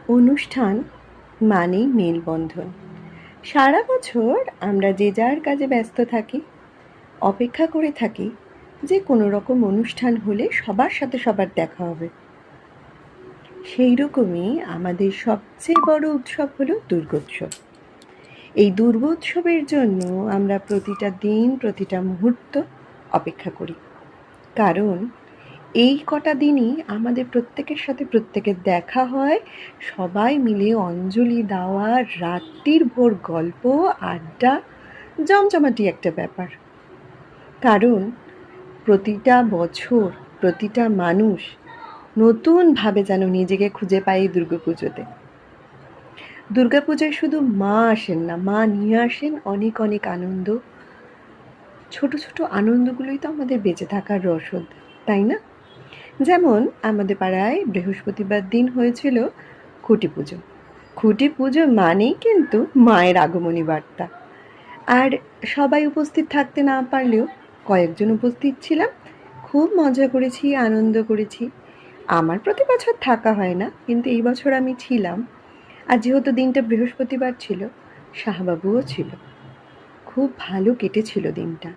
অনুষ্ঠান মানেই মেলবন্ধন। সারা বছর আমরা যে যার কাজে ব্যস্ত থাকি, অপেক্ষা করে থাকি যে কোনো রকম অনুষ্ঠান হলে সবার সাথে সবার দেখা হবে। সেই রকমই আমাদের সবচেয়ে বড় উৎসব হলো দুর্গোৎসব। এই দুর্গোৎসবের জন্য আমরা প্রতিটা দিন, প্রতিটা মুহূর্ত অপেক্ষা করি। কারণ এই কটা দিনই আমাদের প্রত্যেকের সাথে প্রত্যেকের দেখা হয়, সবাই মিলে অঞ্জলি দেওয়া, রাত্রির ভোর গল্প, আড্ডা, জমজমাটি একটা ব্যাপার। কারণ প্রতিটা বছর প্রতিটা মানুষ নতুনভাবে যেন নিজেকে খুঁজে পায় এই দুর্গাপুজোতে। দুর্গাপুজোয় শুধু মা আসেন না, মা নিয়ে আসেন অনেক অনেক আনন্দ। ছোট ছোট আনন্দগুলোই তো আমাদের বেঁচে থাকার রসদ, তাই না? যেমন আমাদের পাড়ায় বৃহস্পতিবার দিন হয়েছিল খুঁটি পুজো। খুঁটি পুজো মানেই কিন্তু মায়ের আগমনী বার্তা। আর সবাই উপস্থিত থাকতে না পারলেও কয়েকজন উপস্থিত ছিলাম, খুব মজা করেছি, আনন্দ করেছি। আমার প্রতি বছর থাকা হয় না, কিন্তু এই বছর আমি ছিলাম। আর যেহেতু দিনটা বৃহস্পতিবার ছিল, শাহবাবুও ছিল। খুব ভালো কেটেছিল দিনটা।